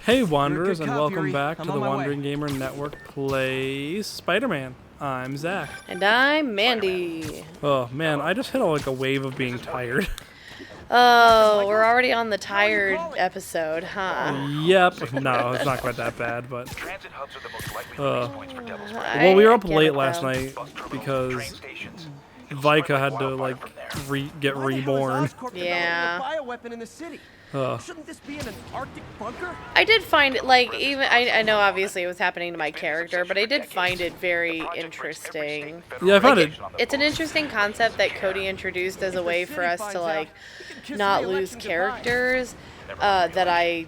Hey Wanderers, and cop, welcome Yuri. back I'm to on the my Wandering way. Gamer Network Plays Spider-Man. I'm Zach. And I'm Mandy. Oh man, I just hit like a wave of being tired. Oh, we're already on the tired episode, huh? Yep. No, it's not quite that bad, but Well, we were up late last night because Vika had to like get reborn. Yeah. Bioweapon in the city. Shouldn't this be in an Arctic bunker? I did find it, like, even, I know obviously it was happening to my character, but I did find it very interesting. Yeah, I found Like, it. it's an interesting concept that Cody introduced as a way for us to, like, not lose characters that I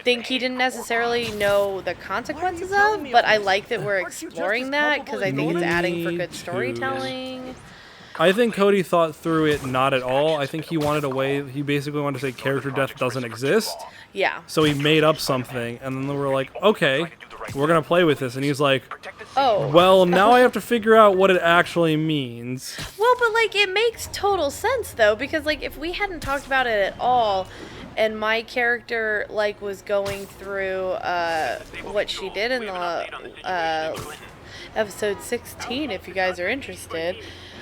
think he didn't necessarily know the consequences of, but I like that we're exploring that because I think it's adding for good storytelling. I think Cody thought through it not at all. I think he wanted a way. He basically wanted to say character death doesn't exist. Yeah. So he made up something, and then we were like, okay, we're gonna play with this. And he's like, Oh. well, now I have to figure out what it actually means. Well, but, like, it makes total sense, though, because, like, if we hadn't talked about it at all, and my character, like, was going through what she did in the episode 16, if you guys are interested,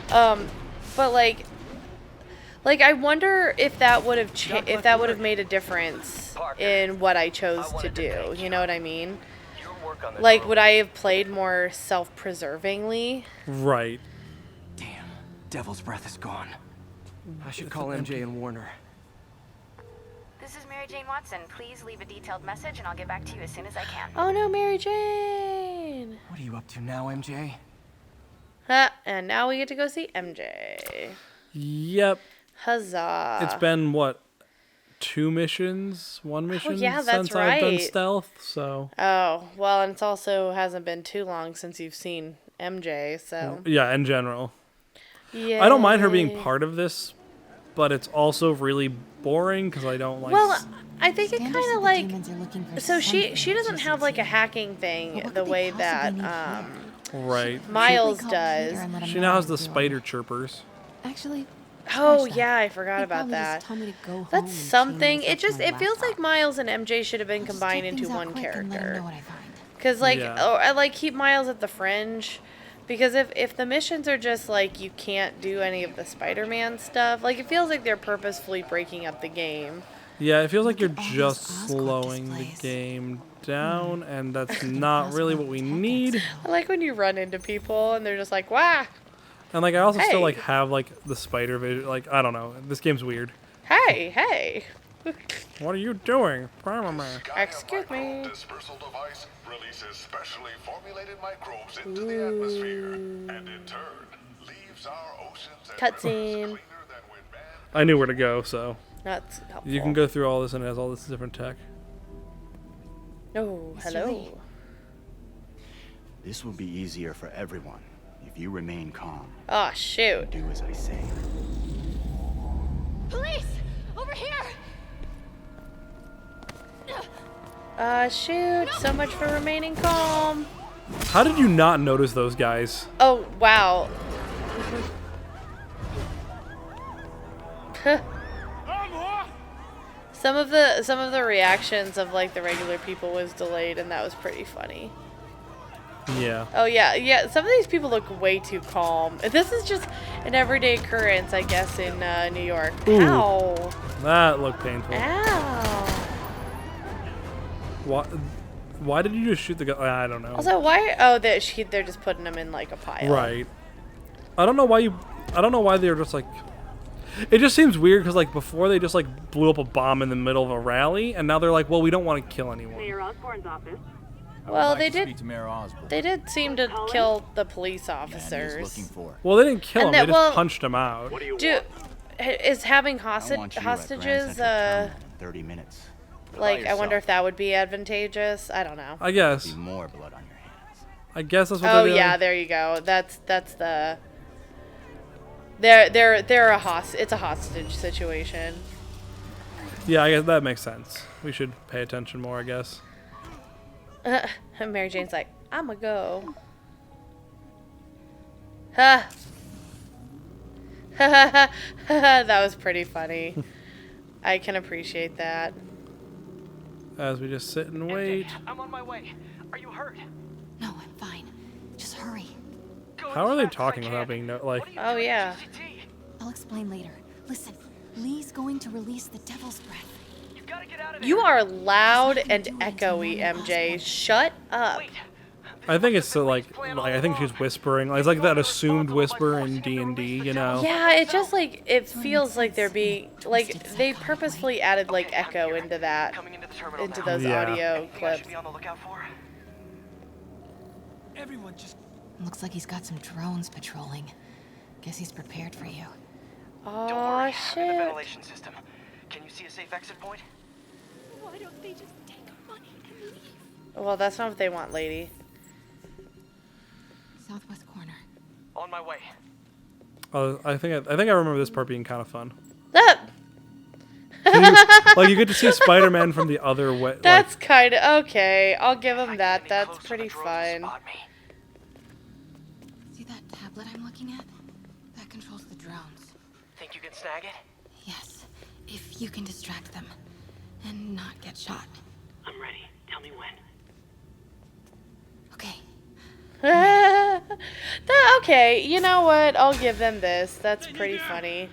but, like I wonder if that would have made a difference in what I chose to do. You know what I mean? Like, would I have played more self-preservingly? Right. Damn, Devil's Breath is gone. I should call MJ and warn her. This is Mary Jane Watson. Please leave a detailed message and I'll get back to you as soon as I can. Oh no, Mary Jane! What are you up to now, MJ? And now we get to go see MJ. Yep. Huzzah. It's been what, 2 missions, 1 mission yeah, that's since I've done right. stealth. So Oh, well, and it's also hasn't been too long since you've seen MJ, so. yeah, in general, Yeah. I don't mind her being part of this, but it's also really boring because I don't like. Well, I think it Standards kind of of the like. demons are looking for So she something doesn't just have like a insane. hacking thing But what the could they way possibly that need here? Right. Miles Should we call Peter does. and let him She know now what has we're the doing? spider chirpers. Actually, Oh scratch that. yeah, I forgot They about probably that. just told me to go home That's and chain something. myself It to just my it feels like laptop. Miles and MJ should have been I'll just combined check into things out one quick and let him know character. what I find. Cause like, Yeah. I like keep Miles at the fringe, because if the missions are just like you can't do any of the Spider-Man stuff, like it feels like they're purposefully breaking up the game. Yeah, it feels like you're Look at all just those Oscorp slowing the displays. game down, and that's Could have not passed really one what we of the need. packets. I like when you run into people and they're just like, "Wah, And like, I also still Hey. like have like the spider vision. Like, I don't know. This game's weird. hey, hey." What are you doing? Excuse me. Dispersal device releases specially formulated microbes into the atmosphere, and in turn leaves our oceans and Cutscene. rivers cleaner than when man. I knew where to go, so That's helpful. you can go through all this, and it has all this different tech. Oh, Mr. hello. Lee. This will be easier for everyone if you remain calm. Oh shoot. Do as I say. Police! Over here! Shoot. So much for remaining calm. How did you not notice those guys? Oh wow. Some of the reactions of like the regular people was delayed, and that was pretty funny. Yeah. Oh yeah. Some of these people look way too calm. This is just an everyday occurrence, I guess, in New York. Ooh. Ow! That looked painful. Ow! Why did you just shoot the guy? I don't know. Also, why? Oh, they're just putting them in like a pile. Right. I don't know why they were just like. It just seems weird because like before they just like blew up a bomb in the middle of a rally, and now they're like, well, we don't want to kill anyone. Mayor Osborne's office. Well, they did. Speak to Mayor Osborne. They did seem to kill the police Man is officers. looking for. Well, they didn't kill And him. that- They just well- punched him out. Is having I want you at Grand hostages? Central Terminal in 30 minutes. Like, I wonder yourself. if that would be advantageous. I don't know. I guess. Be more blood on your hands. I guess that's what Oh they're yeah, doing. there you go. That's the. They're a it's a hostage situation. Yeah, I guess that makes sense. We should pay attention more, I guess. And Mary Jane's like, I'ma go. Ha. That was pretty funny. I can appreciate that. As we just sit and wait. I'm on my way. Are you hurt? No, I'm fine. Just hurry. How are they talking without being like? Oh yeah. I'll explain later. Listen, Lee's going to release the Devil's Breath. You gotta get out of there. You are loud and echoey, MJ. Shut up. I think it's so like I think she's whispering. It's like that assumed whisper in D&D, you know? Yeah, it just like it feels like they're being like they purposefully added like echo into that Coming into the terminal into now. those Yeah. audio Anything I clips. should be on the lookout for? Everyone just Looks like he's got some drones patrolling. Guess he's prepared for you. don't Oh worry. I'm in the shit. ventilation system. Can you see a safe exit point? Why don't they just take our money and leave? Well, that's not what they want, lady. Southwest corner. On my way. I think I remember this part being kind of fun. That Like you get to see Spider-Man from the other way. that's kind of okay. I'll give If I him get that. any That's closer, pretty the drones will fine. spot me. See that tablet I'm looking at? That controls the drones. Think you can snag it? Yes, if you can distract them and not get shot. I'm ready. Tell me when. Okay. Okay, you know what? I'll give them this. That's pretty funny.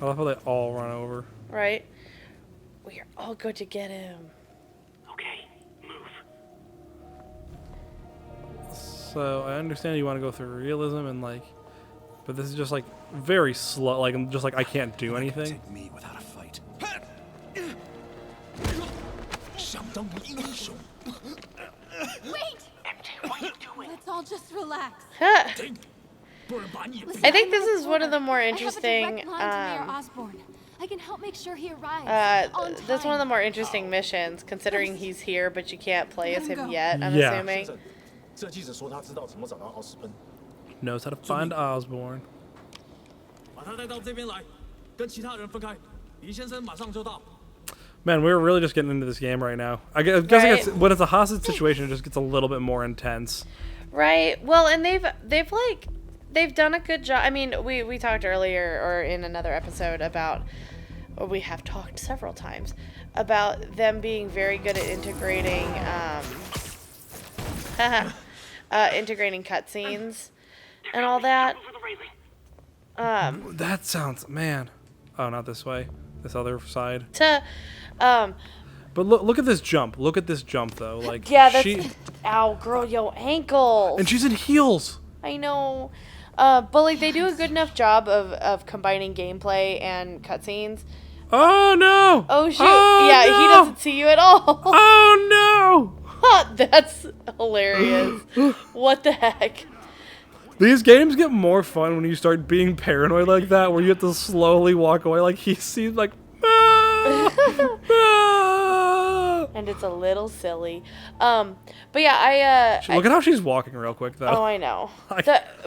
I love how they all run over. Right? We are all good to get him. Okay, move. So I understand you want to go through realism and like, but this is just like very slow. Like I'm just like I can't do anything. Take me without a fight. Wait! MJ, what are you doing? Let's all just relax. Huh. Listen, I think I'm this a is one of the more reporter. I have a interesting. direct line to Mayor Osborn. I can help make sure he arrives. on That's one of the time. more interesting missions, considering he's here, but you can't play as Let him him go. yet. I'm Yeah. assuming. 这记者说他知道怎么找到奥斯本， Knows how to find Osborn. 把他带到这边来，跟其他人分开。李先生马上就到。 Man, we're really just getting into this game right now. I guess Right. when it's a hostage situation, it just gets a little bit more intense. Right. Well, and they've done a good job. I mean, we talked earlier or in another episode about, or we have talked several times about them being very good at integrating integrating cutscenes and all that. That sounds, man. Oh, not this way. This other side. But look at this jump. Look at this jump though. Like Yeah, that's. she, Ow, girl, yo, ankles. and she's in heels. I know. But like they do a good enough job of combining gameplay and cutscenes. Oh no! Oh shoot! Oh, yeah, he no! doesn't see you at all. Oh That's hilarious. What the heck? no! These games get more fun when you start being paranoid like that, where you have to slowly walk away. Like he seems like. "Ah, ah." And it's a little silly. But yeah, Look at how she's walking real quick though. Oh, I know.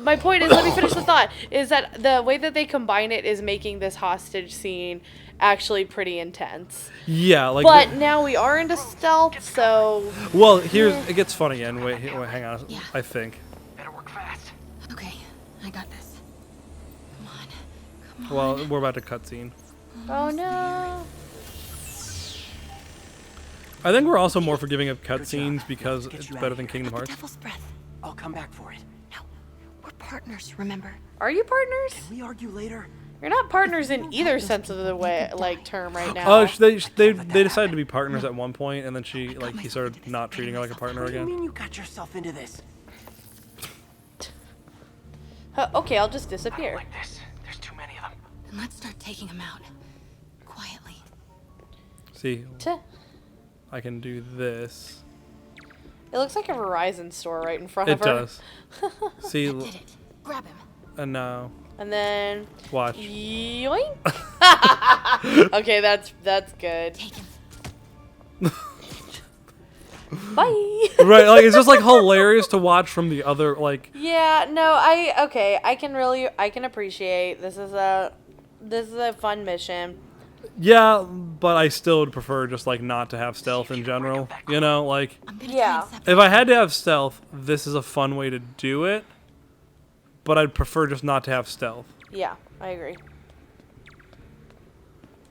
My point is, let me finish the thought, is that the way that they combine it is making this hostage scene actually pretty intense. Yeah, like. But now we are into stealth, so... Well, it gets fun again. Wait, hang on. Yeah. I think. Better work fast. Okay, I got this. Come on. Come on. Well, we're about to cutscene. Oh no. I think we're also more forgiving of cutscenes because it's better than Kingdom The Hearts. Devil's Breath. I'll come back for it. No, we're partners, remember? Are you partners? We argue later. You're not partners in either sense of the way, like, term right now. Oh, they decided to be partners at one point, and then he started not treating her like a partner What do you again. mean you got yourself into this? Okay, I'll just I don't disappear. like this. There's too many of them. And let's start taking him out. Quietly. See, Tuh. I can do this. It looks like a Verizon store right in front It of her. does. See, Did it. Grab him. and now And then... watch. Yoink. Okay, that's good. Take him. Bye. Right, like it's just like hilarious to watch from the other like. Yeah, no, I can appreciate this is a fun mission. Yeah, but I still would prefer just like not to have stealth in general. You know, like I'm gonna Yeah. try and separate. if I had to have stealth, this is a fun way to do it. But I'd prefer just not to have stealth. Yeah, I agree.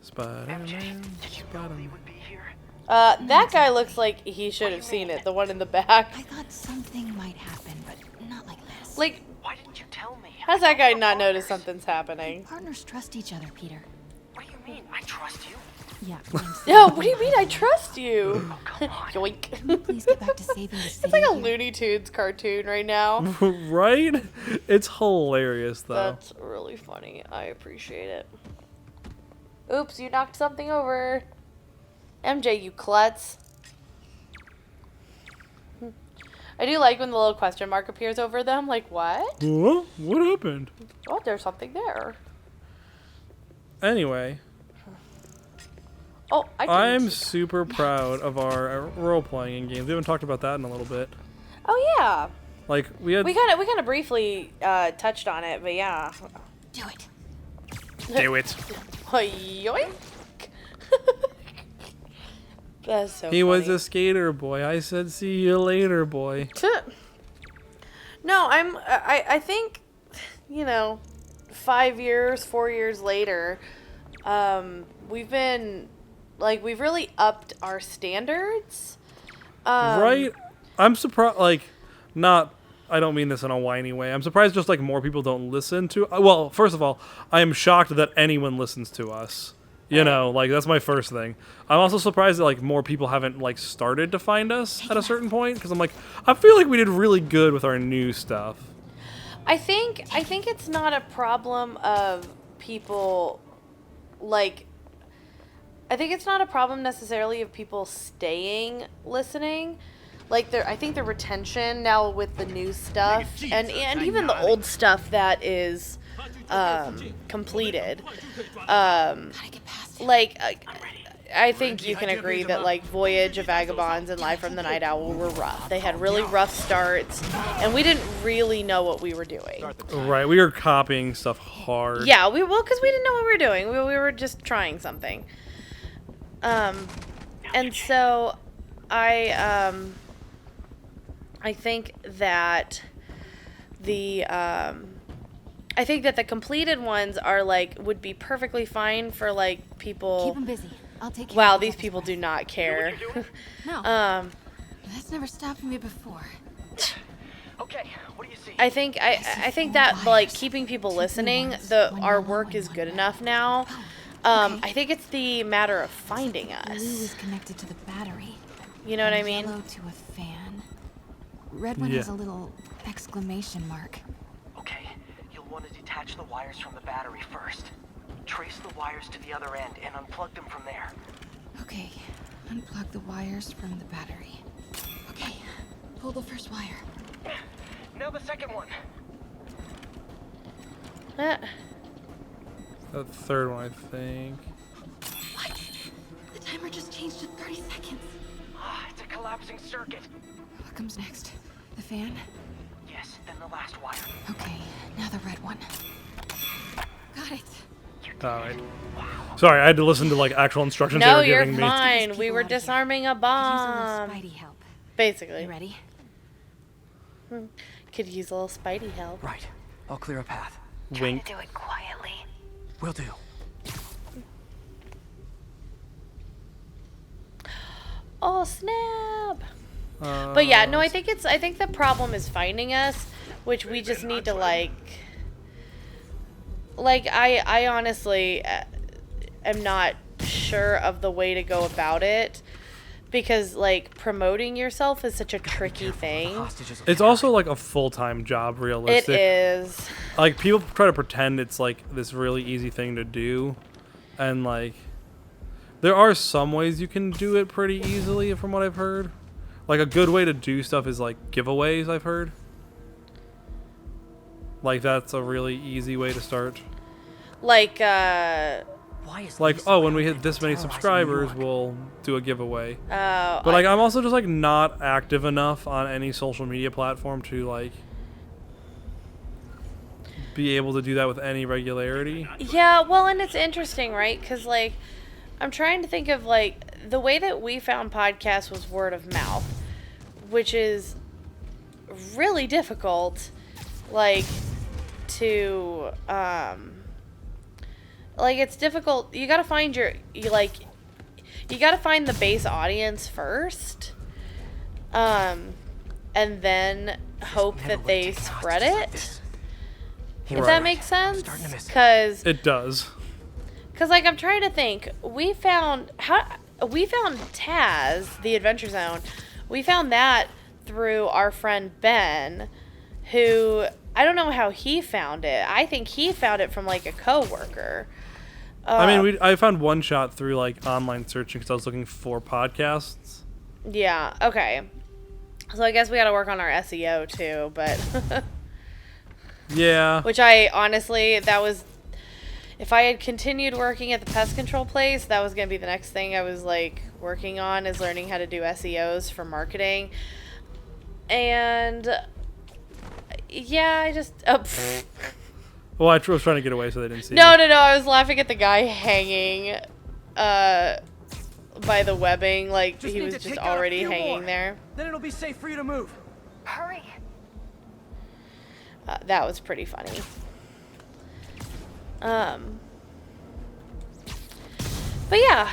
Spider-Man. Did you know Lee Spider-Man. would be here? That guy looks like he should have seen it. The one in the back. I thought something might happen, but not like this. Like, Why didn't you tell me? how's that guy not notice something's happening? Partners trust each other, Peter. What do you mean? I trust you. Yeah. what I'm saying. No, what do you mean? I trust you. Oh, come on. Yoink. Can you please get back to saving the city? It's like a here? Looney Tunes cartoon right now. Right? It's hilarious though. That's really funny. I appreciate it. Oops, you knocked something over. MJ, you klutz. I do like when the little question mark appears over them. Like, what? Huh? What happened? Oh, there's something there. Anyway, Oh, I I'm didn't. super proud of our role-playing games. We haven't talked about that in a little bit. Oh, yeah. Like, we had... We kind of briefly touched on it, but yeah. Do it. Do it. Yoink. That's so He was funny. a skater boy. I said, see you later, boy. No, I think, you know, 4 years later, we've been, like, we've really upped our standards. Right? I'm surprised, like, not... I don't mean this in a whiny way. I'm surprised just, like, more people don't listen to... Well, first of all, I am shocked that anyone listens to us. You know, like, that's my first thing. I'm also surprised that, like, more people haven't, like, started to find us at a certain point. Because I'm like, I feel like we did really good with our new stuff. I think it's not a problem of people, like, I think it's not a problem necessarily of people staying listening. Like, I think the retention now with the new stuff and even the old stuff that is completed, Gotta get past it. like, I think you can agree that, like, Voyage of Vagabonds and Live from the Night Owl were rough. They had really rough starts, and we didn't really know what we were doing. Right, we were copying stuff hard. Yeah, because we didn't know what we were doing. We were just trying something. And so I think that the completed ones are, like, would be perfectly fine for, like, people. Keep them busy. I'll take care Wow, of these Devil's people do Breath. not care. No. That's never stopped me before. Okay, what do you see? I think that, like, keeping people listening, our work is good enough now. I think it's the matter of finding Blue us. is connected to the battery. You know what I and mean? Yellow to a fan. Red one Yeah. has a little exclamation mark. Okay, you'll want to detach the wires from the battery first. Trace the wires to the other end and unplug them from there. Okay, unplug the wires from the battery. Okay, pull the first wire. Now the second one. The third one, I think. What? The timer just changed to 30 seconds. Ah, it's a collapsing circuit. What comes next? The fan? Yes, then the last wire. Okay, now the red one. Got it. Alright. Sorry, I had to listen to, like, actual instructions they No, were you're giving me. fine. These We people were out of here. disarming a Could use a little bomb. Spidey help. Basically. You ready? Could use a little Spidey help. Right. I'll clear a path. Wink. Do it quietly. Will do. Oh, snap. But yeah, no, I think the problem is finding us, which we just need to, like, I honestly am not sure of the way to go about it, because, like, promoting yourself is such a tricky thing. Hostages will It's get also, like, a full-time job, It realistic. is. Like, people try to pretend it's, like, this really easy thing to do. And, like, there are some ways you can do it pretty easily, from what I've heard. Like, a good way to do stuff is, like, giveaways, I've heard. Like, that's a really easy way to start. Like, Why is Like, Lisa oh, when we Lamb hit this many terrorizing New subscribers, York? we'll do a giveaway. but But, like, I'm also just, like, not active enough on any social media platform to, like, be able to do that with any regularity. yeah, well, and it's interesting, right? Because, like, I'm trying to think of, like, the way that we found podcasts was word of mouth, which is really difficult, like, to like it's difficult. You gotta find you gotta find the base audience first, and then hope that they spread it. If that makes sense, because It does. like I'm trying to think. We found Taz, the Adventure Zone. We found that through our friend Ben, who I don't know how he found it. I think he found it from like a coworker. I mean, I found one shot through like online searching because I was looking for podcasts. Yeah. Okay. So I guess we got to work on our SEO too, but Yeah. which I honestly, that was, if I had continued working at the pest control place, that was going to be the next thing I was like working on, is learning how to do SEOs for marketing. And yeah, I just Well, I was trying to get away so they didn't see no, me. I was laughing at the guy hanging by the webbing, like he was just already hanging there. Then it'll be safe for you to move. Hurry. That was pretty funny. But yeah,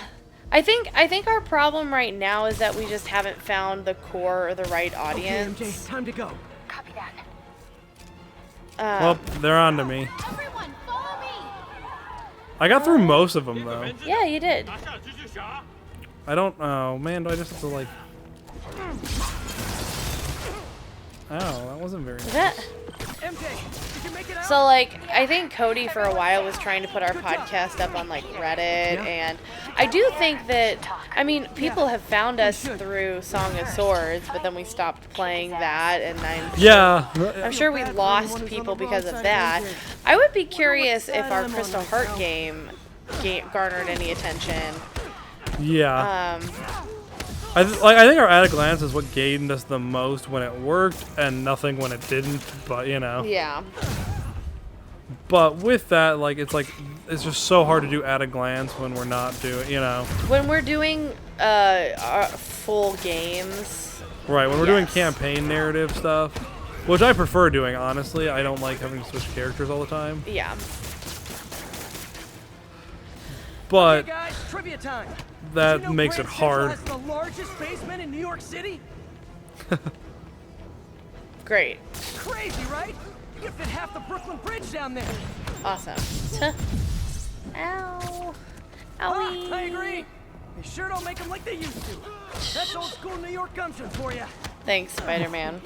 I think our problem right now is that we just haven't found the core or the right audience. Okay, MJ, time to go. Copy that. Well, they're on to me. Everyone, follow me! I got through most of them though. Yeah, you did. I don't. Oh man, do I just have to like? Oh, that wasn't very. Is that? MJ, did you make it out? So like, I think Cody for a while was trying to put our podcast up on like Reddit, and I do think that, I mean, people have found us through Song of Swords, but then we stopped playing that, and I'm sure we lost people because of that. I would be curious if our Crystal Heart game garnered any attention. Yeah. I think our at a glance is what gained us the most when it worked, and nothing when it didn't. But you know. Yeah. But with that, like it's just so hard to do at a glance when we're not doing, you know. When we're doing our full games. Right. When we're doing campaign narrative stuff, which I prefer doing, honestly. I don't like having to switch characters all the time. Yeah. But Hey guys, trivia time. that Did you know makes it Grand Central hard. has the largest basement in New York City? Great. Crazy, right? You could fit half the Brooklyn Bridge down there. Awesome. Ow. Owie. I agree. They sure don't make them like they used to. That's old school New York gumption for you. Thanks, Spider-Man.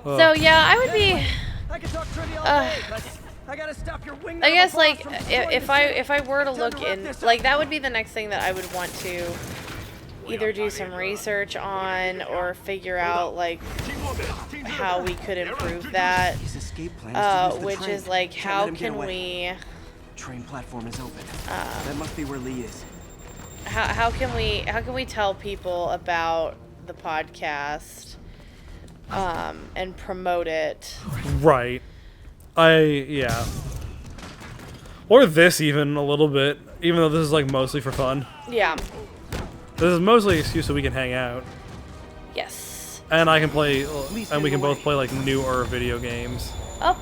So yeah, I would be. I could talk trivia all day, but I gotta stop your wing. I guess like if I were to look in, like that would be the next thing that I would want to either do some research on or figure out like how we could improve that. His escape plans to use the Which train. is like Can't how let him get can away. we Train platform is open. That must be where Lee is. how can we tell people about the podcast and promote it? Right. Yeah. Or this even a little bit, even though this is like mostly for fun. Yeah. This is mostly an excuse so we can hang out. Yes. And I can play, and we can both play like newer video games. Oh.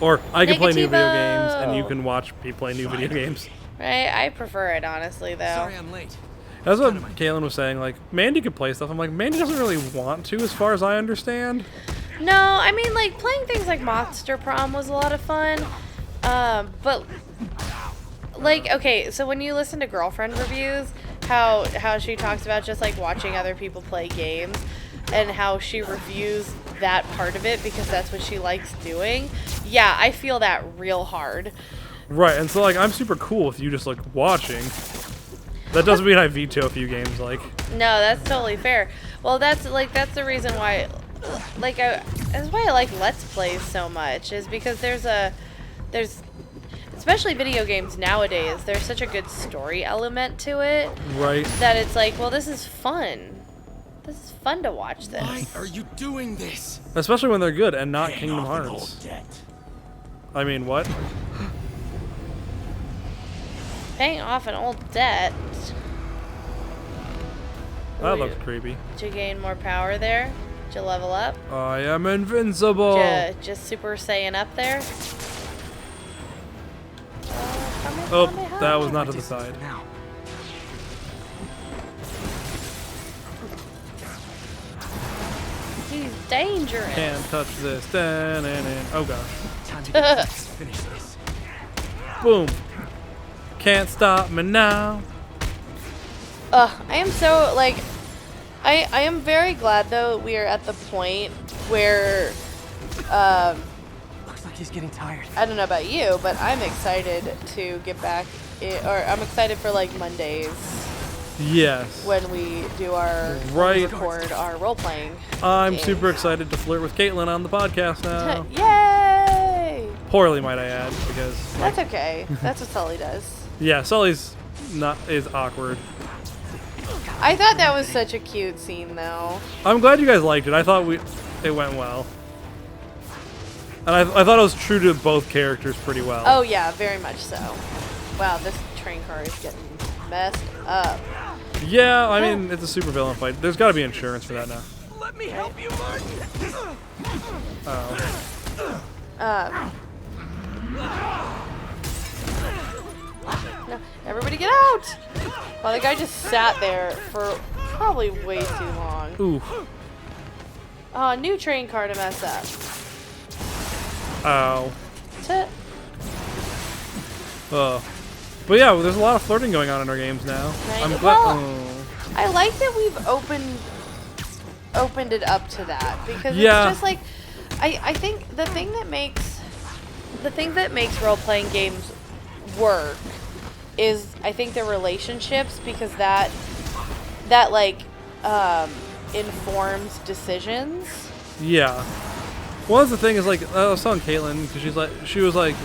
Or I can play new video games, Negativo. and you can watch me play new video games. Right. I prefer it honestly though. Sorry I'm late. That's what Kaylin was saying. Like Mandy could play stuff. I'm like, Mandy doesn't really want to, as far as I understand. No, I mean like playing things like Monster Prom was a lot of fun. But like okay, so when you listen to girlfriend reviews, how she talks about just like watching other people play games and how she reviews that part of it because that's what she likes doing. Yeah, I feel that real hard. Right, and so like I'm super cool with you just like watching. That doesn't mean I veto a few games. Like No, that's totally fair. Well, that's the reason why, like, that's why I like Let's Plays so much, is because there's especially video games nowadays, there's such a good story element to it right. that it's like, well, this is fun. This is fun to watch this. Why are you doing this? Especially when they're good and not Kingdom Hearts. I mean, what? Paying off an old debt. That Ooh, looks creepy. Did you gain more power there? Did you level up? I am invincible. Just Super Saiyan up there? Come Oh, that was not to the side. Now. He's dangerous. Can't touch this. Oh gosh. Time to get finish this. Boom. Can't stop me now. I am so, like, I am very glad, though, we are at the point where, Looks like he's getting tired. I don't know about you, but I'm excited to get back, or I'm excited for, like, Mondays Yes. when we do our, Right. record our role-playing I'm games. super excited to flirt with Caitlin on the podcast now. Yay! Poorly, might I add, because like, That's okay. That's what Sully does. yeah, Sully's is awkward. I thought that was such a cute scene, though. I'm glad you guys liked it. I thought it went well, and I thought it was true to both characters pretty well. Oh, yeah, very much so. Wow, this train car is getting messed up. Yeah, I mean it's a super villain fight. There's got to be insurance for that now. Let me help you, Martin. Oh. No, everybody get out! Well, the guy just sat there for probably way too long. Ooh. Oh, new train car to mess up. Ow. Tut. But yeah, there's a lot of flirting going on in our games now. Right. I'm glad. Well, I like that we've opened it up to that because Yeah. it's just like I think the thing that makes role-playing games work is I think the relationships, because that like informs decisions. Yeah. Well, that's the thing is like I was telling Caitlin because she was like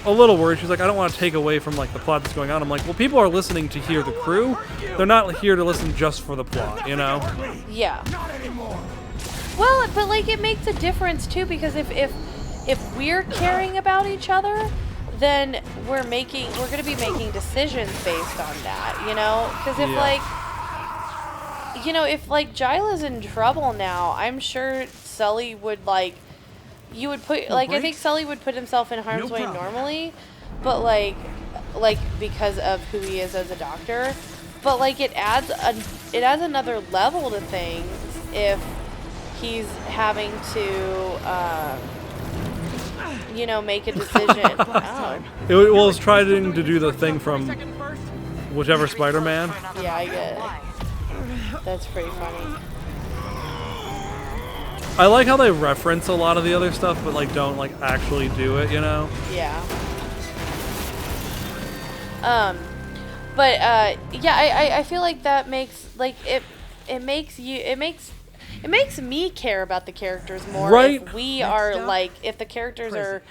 a little worried. She's like, I don't want to take away from like the plot that's going on. I'm like, well, people are listening to hear the crew. They're not here to listen just for the plot, you know? Yeah. Well, but like it makes a difference too, because if we're caring about each other, then we're going to be making decisions based on that, you know? Because if if like Jyla's in trouble now, I'm sure Sully would like, I think Sully would put himself in harm's way normally, but like because of who he is as a doctor, but like it adds another level to things if he's having to make a decision. Oh. It was trying to do the thing from whichever Spider-Man. Yeah, I get it. That's pretty funny. I like how they reference a lot of the other stuff, but like don't like actually do it, you know? Yeah. I feel like that makes like it makes me care about the characters more. Right. If we are like, if the characters are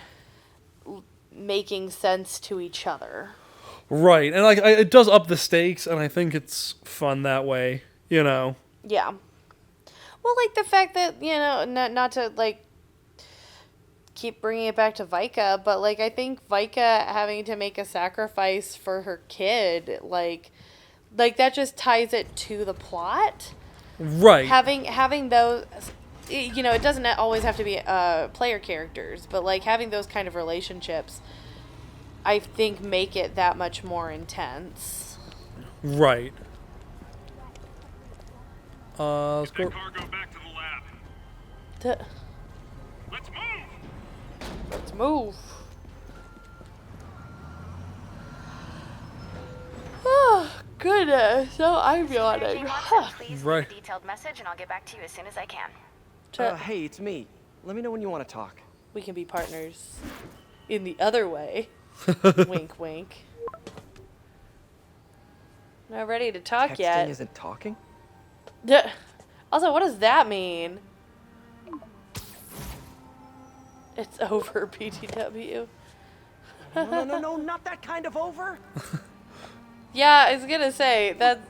making sense to each other. Right, and like it does up the stakes, and I think it's fun that way, you know? Yeah. Well, like the fact that, not to like keep bringing it back to Vika, but like I think Vika having to make a sacrifice for her kid, like that just ties it to the plot. Right. Having those, it doesn't always have to be player characters, but like having those kind of relationships, I think make it that much more intense. Right. Get that cargo back to the lab. Let's move. Let's move. Oh, goodness. So I'm yawning. Please Right. leave a detailed message and I'll get back to you as soon as I can. Hey, it's me. Let me know when you want to talk. We can be partners in the other way. Wink, wink. Not ready to talk Texting yet. isn't talking? Also, what does that mean? It's over, BTW. No, not that kind of over. Yeah, I was gonna say that.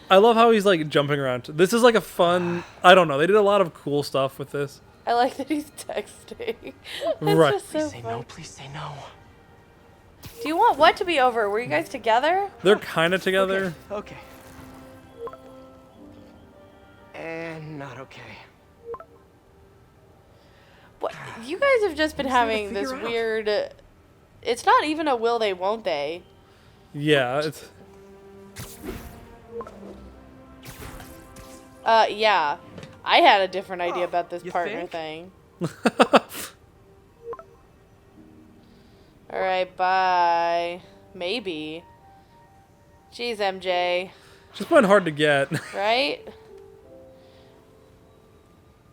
I love how he's like jumping around. This is like a fun. I don't know. They did a lot of cool stuff with this. I like that he's texting. That's Right. just so Please say fun. no, please say no. Do you want what to be over? Were you guys together? They're kind of together. Okay. And not okay. What? You guys have just been having this weird... It's not even a will they, won't they. Yeah, it's... Yeah. I had a different idea about this partner thing. Alright, bye. Maybe. Jeez, MJ. She's been hard to get. Right?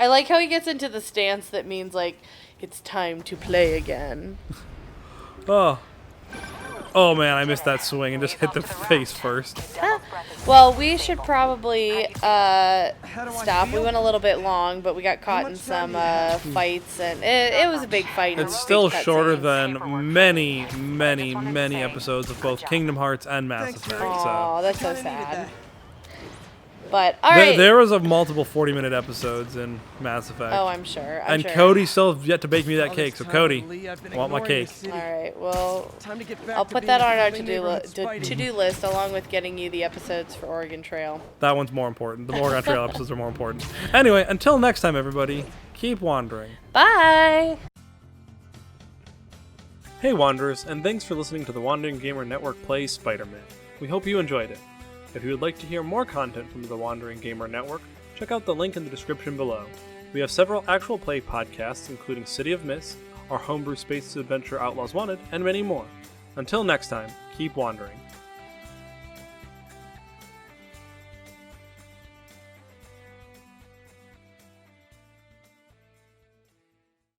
I like how he gets into the stance that means, like, it's time to play again. Oh. Oh man, I missed that swing and just hit the face first. Well, we should probably stop. We went a little bit long, but we got caught in some fights, and it was a big fight. It's still shorter than many, many, many episodes of both Kingdom Hearts and Mass Effect. Oh, that's so sad. But alright. There was a multiple 40-minute episodes in Mass Effect. Oh, I'm sure. And Cody still has yet to bake me that cake, so Cody, I want my cake. Alright, well, I'll put that on our to-do list along with getting you the episodes for Oregon Trail. That one's more important. The Oregon Trail episodes are more important. Anyway, until next time, everybody, keep wandering. Bye! Hey Wanderers, and thanks for listening to the Wandering Gamer Network play Spider-Man. We hope you enjoyed it. If you would like to hear more content from the Wandering Gamer Network, check out the link in the description below. We have several actual play podcasts, including City of Mist, our homebrew space adventure Outlaws Wanted, and many more. Until next time, keep wandering.